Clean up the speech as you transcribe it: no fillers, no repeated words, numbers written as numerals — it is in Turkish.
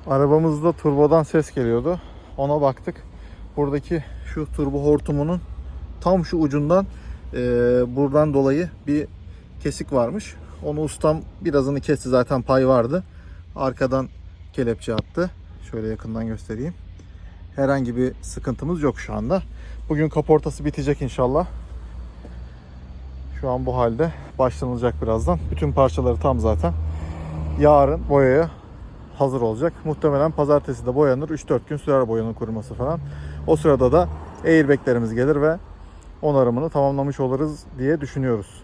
Arabamızda turbodan ses geliyordu. Ona baktık. Buradaki şu turbo hortumunun tam şu ucundan buradan dolayı bir kesik varmış. Onu ustam birazını kesti, zaten pay vardı. Arkadan kelepçe attı. Şöyle yakından göstereyim. Herhangi bir sıkıntımız yok şu anda. Bugün kaportası bitecek inşallah. Şu an bu halde, başlanılacak birazdan. Bütün parçaları tam zaten. Yarın boyaya hazır olacak. Muhtemelen pazartesi de boyanır. 3-4 gün sürer boyanın kuruması falan. O sırada da airbaglerimiz gelir ve onarımını tamamlamış oluruz diye düşünüyoruz.